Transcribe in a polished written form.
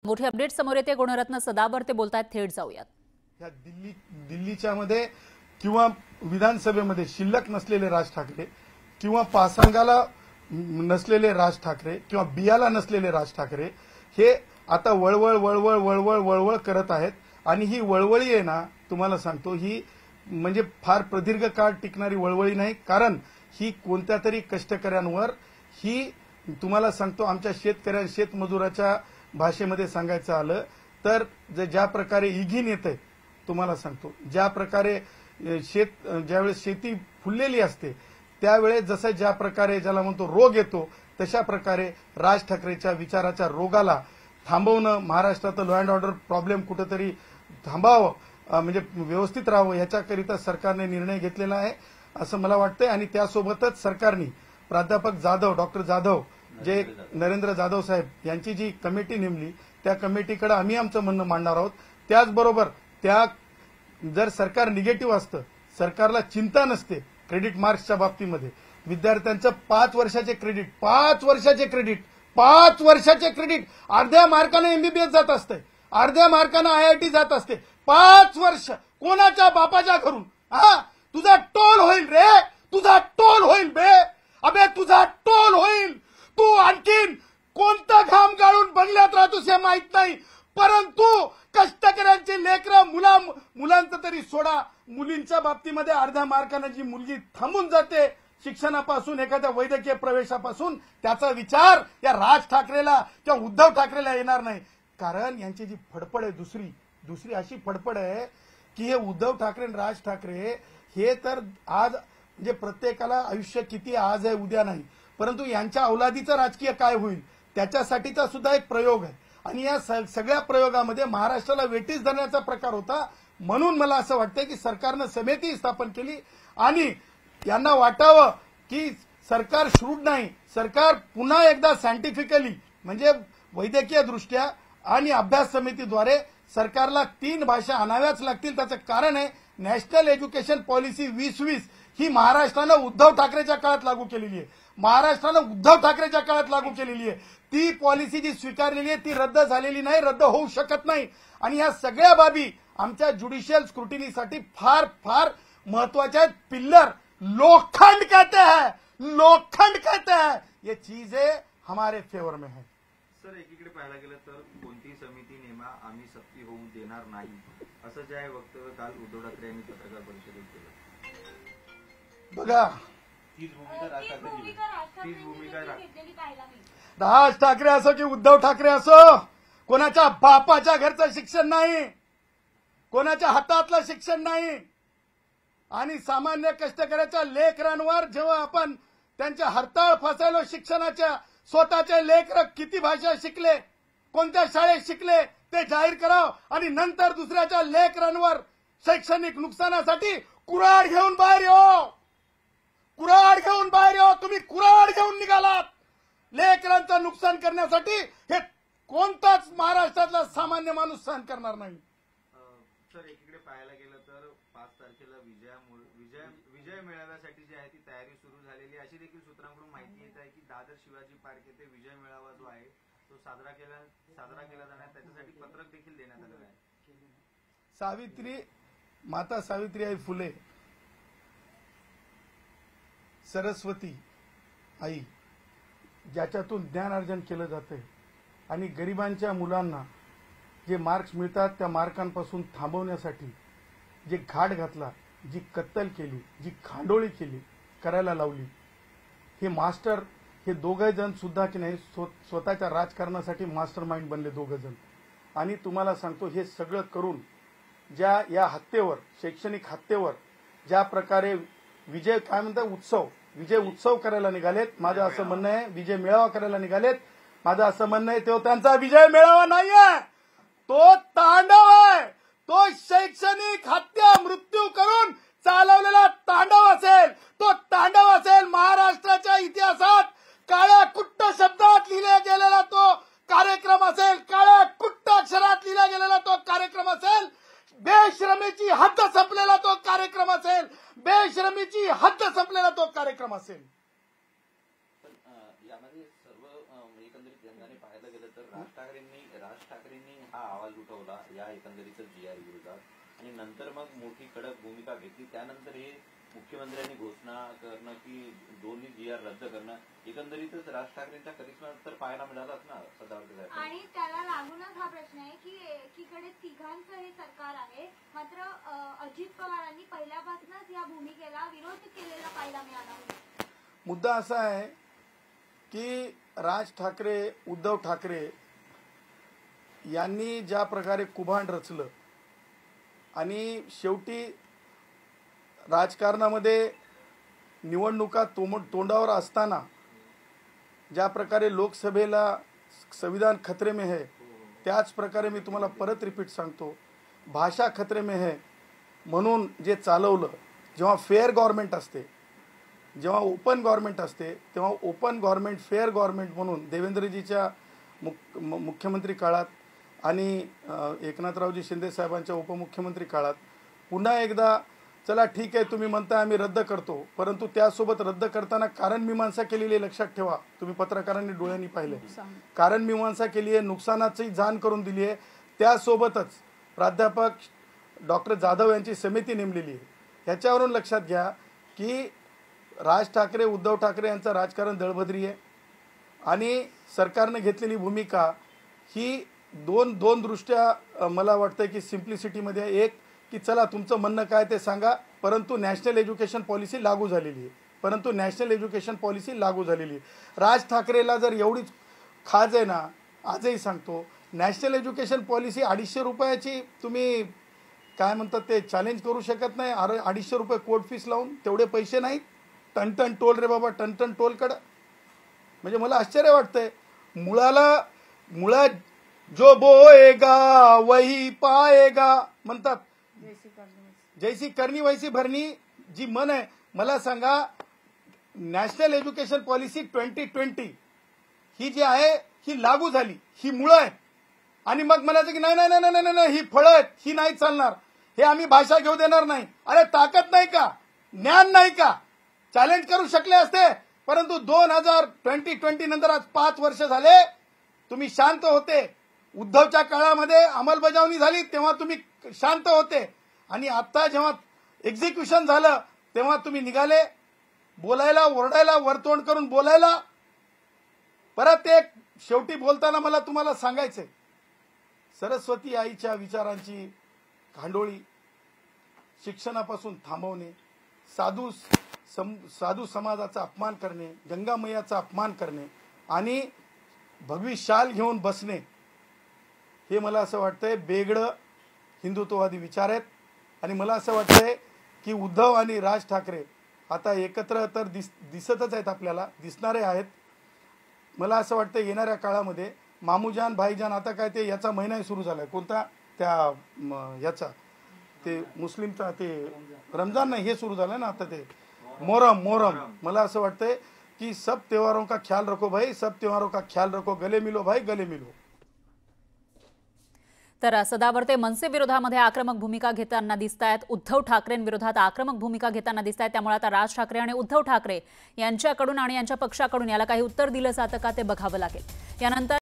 मोठी अपडेट समोर येते. गुणरत्न सदावर ते बोलतायत, थेट जाऊयात. या दिल्लीच्या मध्ये किंवा विधानसभेमध्ये शिल्लक नसलेले राज ठाकरे किंवा पासांगाला नसलेले राज ठाकरे किंवा बियाला नसलेले राज ठाकरे हे आता वळवळ वळवळ वळवळ वळवळ करत आहेत. आणि ही वळवळी आहे ना, तुम्हाला सांगतो, ही म्हणजे फार प्रदीर्घ काळ टिकणारी वळवळी नाही. कारण ही कोणत्या तरी कष्टकऱ्यांवर, ही तुम्हाला सांगतो, आमच्या शेतमजुराच्या भाषेमध्ये सांगायचं आलं तर ज्या प्रकारे इघीन येते, तुम्हाला सांगतो, ज्या प्रकारे ज्यावेळेस शेती फुललेली असते त्यावेळेस जसं ज्या प्रकारे ज्याला म्हणतो रोग येतो, तशा प्रकारे राज ठाकरेच्या विचाराच्या रोगाला थांबवणं, महाराष्ट्रात लॉ अँड ऑर्डर प्रॉब्लेम कुठेतरी थांबावं, म्हणजे व्यवस्थित राहावं, याच्याकरिता सरकारने निर्णय घेतलेला आहे असं मला वाटतंय. आणि त्यासोबतच सरकारने प्राध्यापक जाधव, डॉक्टर जाधव, जे नरेंद्र जाधव साहेब यांची जी कमिटी नेमली, त्या कमिटीकडे आम्ही आमचं म्हणणं मांडणार आहोत. त्याचबरोबर जर सरकार निगेटिव्ह असतं, सरकारला चिंता नसते क्रेडिट मार्क्सच्या बाबतीमध्ये, विद्यार्थ्यांचं 5 वर्षाचे क्रेडिट अर्ध्या मार्काने एमबीबीएस जात असते, अर्ध्या मार्काने आयआयटी जात असते. 5 वर्ष कोणाच्या बापाच्या घरून. तुझा टोल होईल रे, तुझा टोल होईल बे, अबे तुझा टोल होईल. तू आणखीन कोणता घाम गाळून बंगल्यात राहतोस हे माहित नाही, परंतु कष्टकऱ्यांचे लेकरं, मुलांचं तरी सोडा, मुलींच्या बाबतीमध्ये अर्ध्या मार्काने जी मुलगी थांबून जाते शिक्षणापासून, एखाद्या वैद्यकीय प्रवेशापासून, त्याचा विचार या राज ठाकरेला किंवा उद्धव ठाकरेला येणार नाही. कारण यांची जी फडफड आहे, दुसरी अशी फडफड आहे की हे उद्धव ठाकरे आणि राज ठाकरे हे तर आज म्हणजे प्रत्येकाला आयुष्य किती आज आहे उद्या नाही, परंतु यांच्या अवलादीचं राजकीय काय होईल त्याच्यासाठीचा सुद्धा एक प्रयोग आहे. आणि या सगळ्या प्रयोगामध्ये महाराष्ट्राला वेठीस धरण्याचा प्रकार होता. म्हणून मला असं वाटतं की सरकारनं समिती स्थापन केली आणि यांना वाटावं की सरकार श्रूड नाही, सरकार पुन्हा एकदा सायंटिफिकली म्हणजे वैद्यकीय दृष्ट्या आणि अभ्यास समितीद्वारे सरकारला 3 भाषा आणाव्याच लागतील. त्याचं कारण आहे नॅशनल एज्युकेशन पॉलिसी 2020 ही महाराष्ट्रानं उद्धव ठाकरेच्या काळात लागू केलेली आहे. ती पॉलिसी जी स्वीकारलेली आहे ती रद्द झालेली नाही, रद्द होऊ शकत नाही. आणि या सगळ्या बाबी आमच्या ज्युडिशियल स्क्रुटिनीसाठी फार फार महत्वाच्या आहेत. पिल्लर लोखंड कहते हैं, ये चीजें हमारे फेवर में है. सर, एकीकडे पाहायला गेलं तर कोणतीही समिती नेमा, आम्ही सक्ती होऊ देणार नाही, असं जे आहे वक्तव्य काल उद्धव ठाकरे यांनी पत्रकार परिषदेत केलं. बघा, तीच भूमिका राज ठाकरे असो की उद्धव ठाकरे असो, कोणाच्या बापाच्या घरचं शिक्षण नाही, कोणाच्या हातातलं शिक्षण नाही. आणि सामान्य कष्टकऱ्याच्या लेकरांवर जेव्हा आपण त्यांच्या हरताळ फसायलो शिक्षणाच्या, स्वतःचे लेकर किती भाषा शिकले, कोणत्या शाळेत शिकले ते जाहीर करावं आणि नंतर दुसऱ्याच्या लेकरांवर शैक्षणिक नुकसानासाठी कुऱ्हाड घेऊन बाहेर येऊ. तुम्ही कुऱ्हाड घेऊन निघालात लेकरांचं नुकसान करण्यासाठी. हे कोणताच महाराष्ट्रातला सामान्य माणूस सहन करणार नाही. सर, एकीकडे पाहायला गेलं तर 5 तारखेला विजय मेळाव्यासाठी जी आहे ती तयारी सुरू झालेली आहे, अशी देखील सूत्रांकडून माहिती येत आहे की दादर शिवाजी पार्क येथे विजय मेळावा जो आहे तो साजरा केला जाणार, त्याच्यासाठी पत्रक देखील देण्यात आलेलं आहे. माता सावित्रीबाई फुले, सरस्वती आई, ज्याच्यातून ज्ञानार्जन केलं जातंय आणि गरिबांच्या मुलांना जे मार्क्स मिळतात त्या मार्कांपासून थांबवण्यासाठी जे घाट घातला, जी कत्तल केली, जी खांडोळी केली, करायला लावली, हे मास्टर, हे दोघे जण सुद्धा की नाही स्वतःच्या राजकारणासाठी मास्टर माइंड बनले दोघे जण. आणि तुम्हाला सांगतो, हे सगळं करून या हत्येवर, शैक्षणिक हत्येवर ज्या प्रकारे विजय उत्सव करायला निघालेत, माझं असं म्हणणं आहे, विजय मेळावा करायला निघालेत, माझं असं म्हणणं आहे, तो त्यांचा विजय मेळावा नाहीये, तो तांडव आहे. तो शैक्षणिक हत्या, मृत्यू करून चालवलेला तांडव असेल. महाराष्ट्राच्या इतिहासात काळ्या कुट्ट शब्दात लिहिल्या गेलेला तो कार्यक्रम असेल, काळ्या कुट्ट अक्षरात लिहिला गेलेला तो कार्यक्रम असेल. बेशरमीची हद्द संपलेला तो कार्यक्रम असेल. यामध्ये सर्व एकंदरीत यंदाने पाहायला गेलं तर राज ठाकरेंनी हा आवाज उठवला या एकंदरीतच GR विरोधात आणि नंतर मग मोठी कडक भूमिका घेतली. त्यानंतर हे मुख्यमंत्र्यांनी घोषणा करणं की दोन्ही GR रद्द करणं, एकंदरीतच राज ठाकरेंच्या करिश्म्यात तर पाहायला मिळालाच ना सदावर्ते साहेब. आणि त्याला लागूनच हा प्रश्न आहे की एकीकडे तिघांचं हे सरकार आहे, मात्र अजित पवारांनी पहिल्यापासूनच या भूमिकेला विरोध केलेला पाहायला मिळाला. मुद्दा असा आहे की राज ठाकरे, उद्धव ठाकरे यांनी ज्या प्रकारे कुभांड रचलं आणि शेवटी राजकारणामध्ये निवडणुका तोंडावर असताना ज्या प्रकारे लोकसभेला संविधान खतरे में है, त्याच प्रकारे मी तुम्हाला परत रिपीट सांगतो, भाषा खतरे में है म्हणून जे चालवलं, जेव्हा फेअर गव्हर्नमेंट असते, जेव्हा ओपन गव्हर्नमेंट असते, तेव्हा ओपन गव्हर्नमेंट फेअर गव्हर्नमेंट म्हणून देवेंद्रजीच्या मुख्यमंत्री काळात आणि एकनाथरावजी शिंदे साहेबांच्या उपमुख्यमंत्री काळात पुन्हा एकदा चला ठीक आहे तुम्ही म्हणता आम्ही रद्द करतो, परंतु त्यासोबत रद्द करताना कारण मीमांसा केलेली आहे. लक्षात ठेवा, तुम्ही पत्रकारांनी डोळ्यांनी पाहिले, कारण मीमांसा केली आहे, नुकसानाची जाण करून दिली आहे. त्यासोबतच प्राध्यापक डॉक्टर जाधव यांची समिती नेमलेली आहे. ह्याच्यावरून लक्षात घ्या की राज ठाकरे, उद्धव ठाकरे यांचं राजकारण दळभद्री आहे आणि सरकारने घेतलेली भूमिका ही दोन दृष्ट्या मला वाटतं की सिम्प्लिसिटीमध्ये आहे. एक की चला तुमचं म्हणणं काय ते सांगा, परंतु नॅशनल एज्युकेशन पॉलिसी लागू झालेली आहे. राज ठाकरेला जर एवढीच खाज आहे ना, आजही सांगतो, नॅशनल एज्युकेशन पॉलिसी 250 रुपयाची तुम्ही काय म्हणतात ते चॅलेंज करू शकत नाही. 250 रुपये कोर्ट फीस लावून तेवढे पैसे नाहीत. टन टोल रे बाबा, टन टोलकडं. म्हणजे मला आश्चर्य वाटतंय. मुळा जो बोएगा वही पाएगा म्हणतात, जैसी करनी वैसी भरनी जी मन आहे. मला सांगा, नॅशनल एज्युकेशन पॉलिसी 2020 ही जी आहे ही लागू झाली, ही मुळं आहे आणि मग म्हणायचं की नाही नाही नाही नाही नाही ही फळं आहेत, ही नाही चालणार, हे आम्ही भाषा घेऊ देणार नाही. अरे ताकद नाही का, ज्ञान नाही का? चॅलेंज करू शकले असते, परंतु 2020 नंतर आज 5 वर्ष झाले, तुम्ही शांत होते. उद्धवच्या काळामध्ये अंमलबजावणी झाली तेव्हा तुम्ही शांत होते आणि आता जेव्हा एक्झिक्युशन झालं तेव्हा तुम्ही निघाले बोलायला, ओरडायला, वरतोंड करून बोलायला. परत एक शेवटी बोलताना मला तुम्हाला सांगायचंय, सरस्वती आईच्या विचारांची खांडोळी, शिक्षणापासून थांबवणे, साधू समाजाचा अपमान करणे, गंगा मैयाचा अपमान करणे आणि भगवी शाल घेऊन बसणे, हे मला असं वाटतंय बेगडं हिंदुत्ववादी विचार आहेत. आणि मला असं वाटतंय की उद्धव आणि राज ठाकरे आता एकत्र तर दिसतच आहेत, आपल्याला दिसणारे आहेत. मला असं वाटतं येणाऱ्या काळामध्ये मामूजान, भाईजान, आता काय ते याचा महिनाही सुरू झालाय, कोणता त्या याचा ते मुस्लिमचा ते रमजान नाही, हे सुरू झालं ना आता ते मोहरम. मला असं वाटतंय की सब त्योहारों का ख्याल रखो भाई, सब त्योहारों का ख्याल रखो, गले मिलो भाई, गले मिलो. तर सदावर्ते मनसे विरोधामध्ये आक्रमक भूमिका घेताना दिसतायत, उद्धव ठाकरेंविरोधात आक्रमक भूमिका घेताना दिसतायत. त्यामुळे आता राज ठाकरे आणि उद्धव ठाकरे यांच्याकडून आणि यांच्या पक्षाकडून याला काही उत्तर दिलं जातं का ते बघावं लागेल. यानंतर